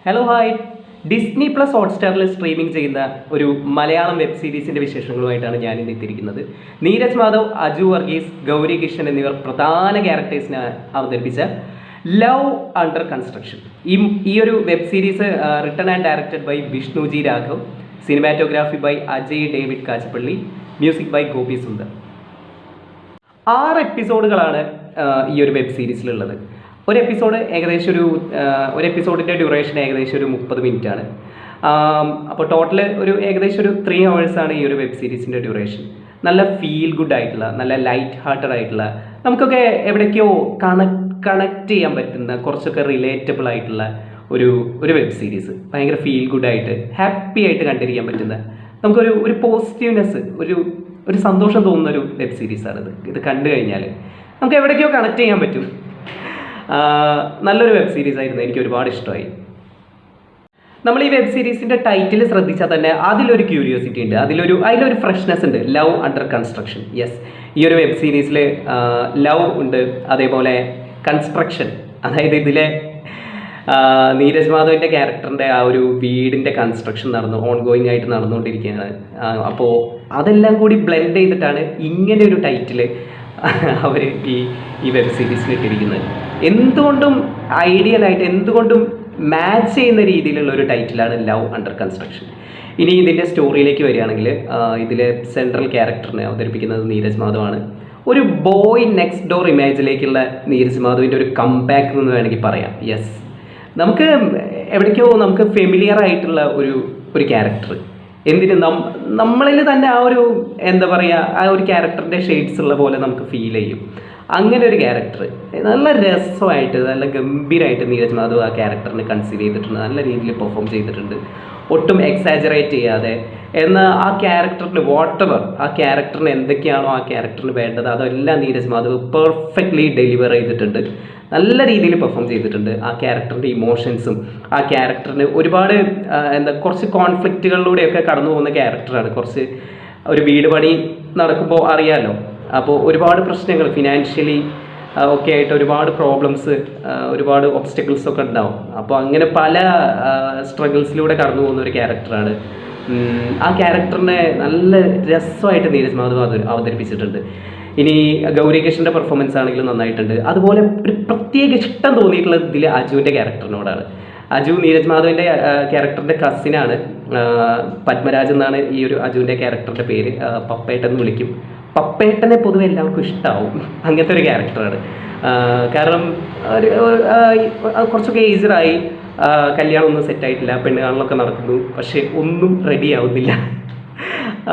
Hello hi. Disney plus ഹോട്ട്സ്റ്റാറിൽ streaming ചെയ്യുന്ന ഒരു മലയാളം വെബ് സീരീസിൻ്റെ വിശേഷങ്ങളുമായിട്ടാണ് ഞാൻ ഇന്ന് എത്തിയിരിക്കുന്നത്. നീരജ് മാധവ്, അജു വർഗീസ്, ഗൗരി കിഷൻ എന്നിവർ പ്രധാന ക്യാരക്ടേഴ്സിനെ അവതരിപ്പിച്ച ലവ് അണ്ടർ കൺസ്ട്രക്ഷൻ. ഈ ഒരു web series written and directed by Vishnu G Raghav, cinematography by Ajay David Kachappilly, music by Gopi Sundar. 6 എപ്പിസോഡുകളാണ് ഈ ഒരു വെബ് സീരീസിലുള്ളത്. ഒരു എപ്പിസോഡിൻ്റെ ഡ്യൂറേഷൻ ഏകദേശം ഒരു 30 മിനിറ്റാണ്. അപ്പോൾ ടോട്ടൽ ഏകദേശം ഒരു 3 hours ഈ ഒരു വെബ് സീരീസിൻ്റെ ഡ്യൂറേഷൻ. നല്ല ഫീൽ ഗുഡ് ആയിട്ടുള്ള, നല്ല ലൈറ്റ് ഹാർട്ടഡ് ആയിട്ടുള്ള, നമുക്കൊക്കെ എവിടേക്കോ കണക്ട് ചെയ്യാൻ പറ്റുന്ന, കുറച്ചൊക്കെ റിലേറ്റബിൾ ആയിട്ടുള്ള ഒരു വെബ് സീരീസ്. ഭയങ്കര ഫീൽ ഗുഡായിട്ട്, ഹാപ്പി ആയിട്ട് കണ്ടിരിക്കാൻ പറ്റുന്ന, നമുക്കൊരു പോസിറ്റീവ്നെസ്, ഒരു സന്തോഷം തോന്നുന്ന ഒരു വെബ് സീരീസാണിത്. ഇത് കണ്ടു കഴിഞ്ഞാൽ നമുക്ക് എവിടേക്കോ കണക്ട് ചെയ്യാൻ പറ്റും. നല്ലൊരു വെബ് സീരീസ് ആയിരുന്നു, എനിക്ക് ഒരുപാട് ഇഷ്ടമായി. നമ്മൾ ഈ വെബ് സീരീസിൻ്റെ ടൈറ്റിൽ ശ്രദ്ധിച്ചാൽ തന്നെ അതിലൊരു ക്യൂരിയോസിറ്റി ഉണ്ട്, അതിലൊരു ഫ്രഷ്നെസ് ഉണ്ട്. Love under construction. യെസ്, ഈ ഒരു വെബ് സീരീസിൽ ലവ് ഉണ്ട്, അതേപോലെ കൺസ്ട്രക്ഷൻ. അതായത് ഇതിലെ നീരജ് മാധവിൻ്റെ ക്യാരക്ടറിൻ്റെ ആ ഒരു വീടിൻ്റെ കൺസ്ട്രക്ഷൻ ഓൺഗോയിങ് ആയിട്ട് നടന്നുകൊണ്ടിരിക്കുകയാണ്. അപ്പോൾ അതെല്ലാം കൂടി ബ്ലെൻഡ് ചെയ്തിട്ടാണ് ഇങ്ങനെ ഒരു ടൈറ്റിൽ അവർ ഈ വെബ് സീരീസിൽ ഇട്ടിരിക്കുന്നത്. എന്തുകൊണ്ടും ഐഡിയലായിട്ട്, എന്തുകൊണ്ടും മാച്ച് ചെയ്യുന്ന രീതിയിലുള്ള ഒരു ടൈറ്റിലാണ് ലവ് അണ്ടർ കൺസ്ട്രക്ഷൻ. ഇനി ഇതിൻ്റെ സ്റ്റോറിയിലേക്ക് വരികയാണെങ്കിൽ, ഇതിലെ സെൻട്രൽ ക്യാരക്ടറിനെ അവതരിപ്പിക്കുന്നത് നീരജ് മാധവാണ്. ഒരു ബോയ് നെക്സ്റ്റ് ഡോർ ഇമേജിലേക്കുള്ള നീരജ് മാധവിൻ്റെ ഒരു കംബാക്ക് എന്ന് വേണമെങ്കിൽ പറയാം. യെസ്, നമുക്ക് ഫെമിലിയർ ആയിട്ടുള്ള ഒരു ക്യാരക്ടർ. എന്തിന് നമ്മളിൽ തന്നെ ആ ഒരു ക്യാരക്ടറിൻ്റെ ഷെയ്ഡ്സ് ഉള്ള പോലെ നമുക്ക് ഫീൽ ചെയ്യും. അങ്ങനെ ഒരു ക്യാരക്ടർ നല്ല രസമായിട്ട്, നല്ല ഗംഭീരമായിട്ട് നീരജ് മാധവ് ആ ക്യാരക്ടറിനെ കൺസീവ് ചെയ്തിട്ടുണ്ട്, നല്ല രീതിയിൽ പെർഫോം ചെയ്തിട്ടുണ്ട്. ഒട്ടും എക്സാജറേറ്റ് ചെയ്യാതെ, എന്നാൽ ആ ക്യാരക്ടറിന് എന്തൊക്കെയാണോ ആ ക്യാരക്ടറിന് വേണ്ടത് അതെല്ലാം നീരജ് മാധവ് പെർഫെക്റ്റ്ലി ഡെലിവർ ചെയ്തിട്ടുണ്ട്. നല്ല രീതിയിൽ പെർഫോം ചെയ്തിട്ടുണ്ട്. ആ ക്യാരക്ടറിൻ്റെ ഇമോഷൻസും, ആ ക്യാരക്ടറിന് ഒരുപാട് കുറച്ച് കോൺഫ്ലിക്റ്റുകളിലൂടെയൊക്കെ കടന്നു പോകുന്ന ക്യാരക്ടറാണ്. ഒരു വീട് പണി നടക്കുമ്പോൾ അറിയാമല്ലോ, അപ്പോൾ ഒരുപാട് പ്രശ്നങ്ങൾ ഫിനാൻഷ്യലി ഒക്കെ ആയിട്ട് ഒരുപാട് പ്രോബ്ലംസ്, ഒരുപാട് ഒബ്സ്റ്റക്കിൾസ് ഒക്കെ ഉണ്ടാവും. അപ്പോൾ അങ്ങനെ പല സ്ട്രഗിൾസിലൂടെ കടന്നു പോകുന്ന ഒരു ക്യാരക്ടറാണ്. ആ ക്യാരക്ടറിനെ നല്ല രസമായിട്ട് നീരജ് മാധവ് അവതരിപ്പിച്ചിട്ടുണ്ട്. ഇനി ഗൗരി കിഷൻ്റെ പെർഫോമൻസ് ആണെങ്കിലും നന്നായിട്ടുണ്ട്. അതുപോലെ ഒരു പ്രത്യേക ഇഷ്ടം തോന്നിയിട്ടുള്ളത് ഇതിൽ അജുവിൻ്റെ ക്യാരക്ടറിനോടാണ്. അജു നീരജ് മാധവിൻ്റെ ക്യാരക്ടറിൻ്റെ കസിനാണ്. പത്മരാജ് എന്നാണ് ഈ ഒരു അജുവിൻ്റെ ക്യാരക്ടറിൻ്റെ പേര്. പപ്പേട്ടെന്ന് വിളിക്കും. പപ്പേട്ടനെ പൊതുവെ എല്ലാവർക്കും ഇഷ്ടമാവും. അങ്ങനത്തെ ഒരു ക്യാരക്ടറാണ്. കാരണം കുറച്ചൊക്കെ ഏജ്ഡായി, കല്യാണം ഒന്നും സെറ്റായിട്ടില്ല, പെണ്ണ് കാണലൊക്കെ നടക്കുന്നു, പക്ഷേ ഒന്നും റെഡി ആവുന്നില്ല.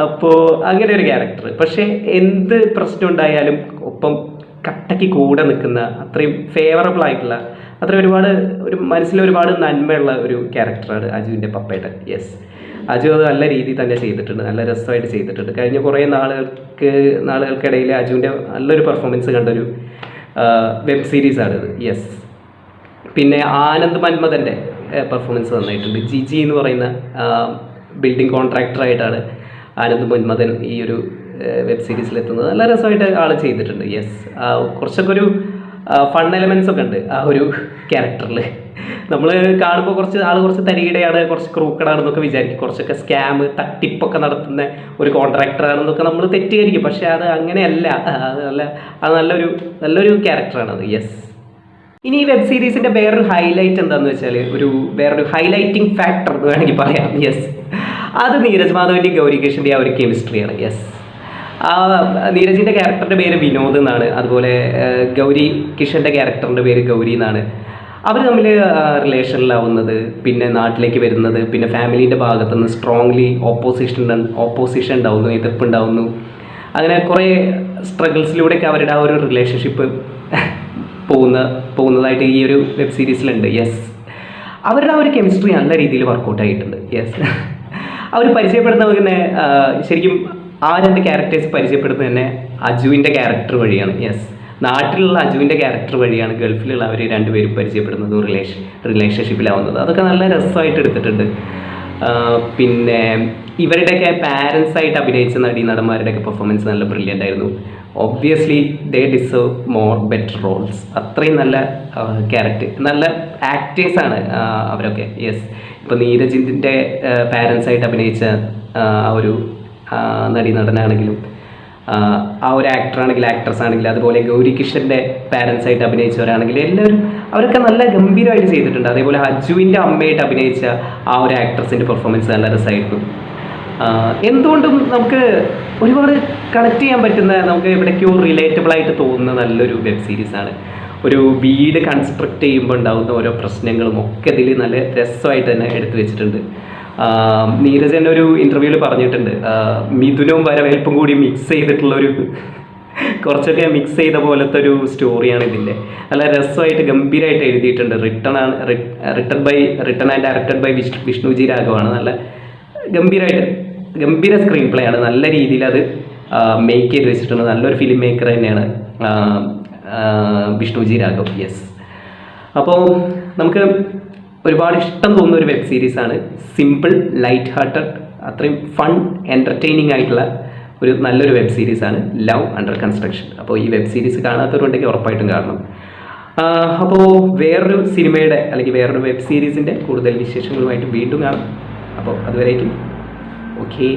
അപ്പോൾ അങ്ങനെ ഒരു ക്യാരക്ടർ. പക്ഷേ എന്ത് പ്രശ്നം ഉണ്ടായാലും ഒപ്പം കട്ടയ്ക്ക് കൂടെ നിൽക്കുന്ന, അത്രയും ഫേവറബിൾ ആയിട്ടുള്ള, അത്രയും മനസ്സിൽ ഒരുപാട് നന്മയുള്ള ഒരു ക്യാരക്ടറാണ് അജുവിൻ്റെ പപ്പേട്ടൻ. യെസ്, അജു അത് നല്ല രീതിയിൽ തന്നെ ചെയ്തിട്ടുണ്ട്, നല്ല രസമായിട്ട് ചെയ്തിട്ടുണ്ട്. കഴിഞ്ഞ കുറേ നാളുകൾക്കിടയിൽ അജുവിൻ്റെ നല്ലൊരു പെർഫോമൻസ് കണ്ടൊരു വെബ് സീരീസാണിത്. യെസ്, പിന്നെ ആനന്ദ് മന്മഥൻ്റെ പെർഫോമൻസ് നന്നായിട്ടുണ്ട്. ജിജി എന്ന് പറയുന്ന ബിൽഡിംഗ് കോൺട്രാക്ടറായിട്ടാണ് ആനന്ദ് മന്മഥൻ ഈ ഒരു വെബ് സീരീസിലെത്തുന്നത്. നല്ല രസമായിട്ട് ആൾ ചെയ്തിട്ടുണ്ട്. യെസ്, കുറച്ചൊക്കെ ഒരു ഫൺ എലമെൻസ് ഒക്കെ ഉണ്ട് ആ ഒരു ക്യാരക്ടറിൽ. നമ്മൾ കാണുമ്പോൾ കുറച്ച് തരികിടയാണ്, കുറച്ച് ക്രൂക്കഡാണെന്നൊക്കെ വിചാരിക്കും. കുറച്ചൊക്കെ സ്കാം, തട്ടിപ്പൊക്കെ നടത്തുന്ന ഒരു കോൺട്രാക്ടറാണെന്നൊക്കെ നമ്മൾ തെറ്റിദ്ധരിക്കും. പക്ഷേ അത് അങ്ങനെയല്ല. അത് നല്ലൊരു ക്യാരക്ടറാണത്. യെസ്, ഇനി ഈ വെബ് സീരീസിൻ്റെ വേറൊരു ഹൈലൈറ്റ് എന്താണെന്ന് വെച്ചാൽ, വേറൊരു ഹൈലൈറ്റിംഗ് ഫാക്ടർ എന്ന് വേണമെങ്കിൽ പറയാം. യെസ്, അത് നീരജ് മാധവിൻ്റെയും ഗൗരി കിഷൻ്റെ ആ ഒരു കെമിസ്ട്രിയാണ്. യെസ്, നീരജിൻ്റെ ക്യാരക്ടറിൻ്റെ പേര് വിനോദ് എന്നാണ്. അതുപോലെ ഗൗരി കിഷൻ്റെ ക്യാരക്ടറിൻ്റെ പേര് ഗൗരി എന്നാണ്. അവർ തമ്മിൽ റിലേഷനിലാവുന്നത്, പിന്നെ നാട്ടിലേക്ക് വരുന്നത്, പിന്നെ ഫാമിലീൻ്റെ ഭാഗത്തുനിന്ന് സ്ട്രോങ്ലി ഓപ്പോസിഷൻ ഉണ്ടാവുന്നു, എതിർപ്പുണ്ടാവുന്നു. അങ്ങനെ കുറേ സ്ട്രഗിൾസിലൂടെയൊക്കെ അവരുടെ ആ ഒരു റിലേഷൻഷിപ്പ് പോകുന്നതായിട്ട് ഈ ഒരു വെബ് സീരീസിലുണ്ട്. യെസ്, അവരുടെ ആ ഒരു കെമിസ്ട്രി നല്ല രീതിയിൽ വർക്കൗട്ട് ആയിട്ടുണ്ട്. യെസ്, അവർ പരിചയപ്പെടുന്നത് തന്നെ ശരിക്കും ആ 2 ക്യാരക്ടേഴ്സ് പരിചയപ്പെടുന്നത് തന്നെ അജുവിൻ്റെ ക്യാരക്ടർ വഴിയാണ്. യെസ്, നാട്ടിലുള്ള അജുവിൻ്റെ ക്യാരക്ടർ വഴിയാണ് ഗൾഫിലുള്ള അവർ രണ്ടുപേരും പരിചയപ്പെടുന്നതും റിലേഷൻഷിപ്പിലാവുന്നത്. അതൊക്കെ നല്ല രസമായിട്ട് എടുത്തിട്ടുണ്ട്. പിന്നെ ഇവരുടെയൊക്കെ പാരൻസായിട്ട് അഭിനയിച്ച നടന്മാരുടെയൊക്കെ പെർഫോമൻസ് നല്ല ബ്രില്യൻ്റ് ആയിരുന്നു. Obviously they deserve more better roles. അത്രയും നല്ല ക്യാരക്ടർ, നല്ല ആക്ടേഴ്സാണ് അവരൊക്കെ. യെസ്, ഇപ്പോൾ നീരജിൻ്റെ പാരൻസായിട്ട് അഭിനയിച്ച ആ ഒരു നടനാണെങ്കിലും ആ ഒരു ആക്ടറാണെങ്കിൽ ആക്ട്രസ് ആണെങ്കിൽ, അതുപോലെ ഗൗരി കിഷൻ്റെ പാരൻസായിട്ട് അഭിനയിച്ചവരാണെങ്കിൽ എല്ലാവരും അവരൊക്കെ നല്ല ഗംഭീരമായിട്ട് ചെയ്തിട്ടുണ്ട്. അതേപോലെ അജുവിൻ്റെ അമ്മയായിട്ട് അഭിനയിച്ച ആ ഒരു ആക്ട്രസിൻ്റെ പെർഫോമൻസ് നല്ല രസമായിരുന്നു. എന്തുകൊണ്ടും നമുക്ക് ഒരുപാട് കണക്ട് ചെയ്യാൻ പറ്റുന്ന, നമുക്ക് എവിടേക്കോ റിലേറ്റബിൾ ആയിട്ട് തോന്നുന്ന നല്ലൊരു വെബ് സീരീസാണ്. ഒരു വീട് കൺസ്ട്രക്ട് ചെയ്യുമ്പോൾ ഉണ്ടാകുന്ന ഓരോ പ്രശ്നങ്ങളും ഒക്കെ ഇതിൽ നല്ല രസമായിട്ട് തന്നെ എടുത്തു വെച്ചിട്ടുണ്ട്. നീരജ് തന്നെ ഒരു ഇൻ്റർവ്യൂവിൽ പറഞ്ഞിട്ടുണ്ട്, മിഥുനവും വരവേൽപ്പും കൂടി മിക്സ് ചെയ്തിട്ടുള്ളൊരു കുറച്ചൊക്കെ മിക്സ് ചെയ്ത പോലത്തെ ഒരു സ്റ്റോറിയാണ് ഇതിൻ്റെ. നല്ല രസമായിട്ട് ഗംഭീരമായിട്ട് എഴുതിയിട്ടുണ്ട്. Written and directed by Vishnu G രാഘവാണ്. നല്ല ഗംഭീര സ്ക്രീൻ പ്ലേ ആണ്. നല്ല രീതിയിൽ അത് മേക്ക് ചെയ്ത് വെച്ചിട്ടുണ്ട്. നല്ലൊരു ഫിലിം മേക്കർ തന്നെയാണ് വിഷ്ണുജി രാഘവ്. യെസ്, അപ്പോൾ നമുക്ക് ഒരുപാട് ഇഷ്ടം തോന്നുന്ന ഒരു വെബ് സീരീസാണ്. സിമ്പിൾ, ലൈറ്റ് ഹാർട്ടഡ്, അത്രയും ഫൺ, എൻ്റർടൈനിങ് ആയിട്ടുള്ള ഒരു നല്ലൊരു വെബ് സീരീസാണ് ലവ് അണ്ടർ കൺസ്ട്രക്ഷൻ. അപ്പോൾ ഈ വെബ് സീരീസ് കാണാത്തവരുണ്ടെങ്കിൽ ഉറപ്പായിട്ടും കാണണം. അപ്പോൾ വേറൊരു സിനിമയുടെ അല്ലെങ്കിൽ വേറൊരു വെബ് സീരീസിൻ്റെ കൂടുതൽ വിശേഷങ്ങളുമായിട്ട് വീണ്ടും കാണാം. അപ്പോൾ അതുവരേക്കും ഓക്കെ.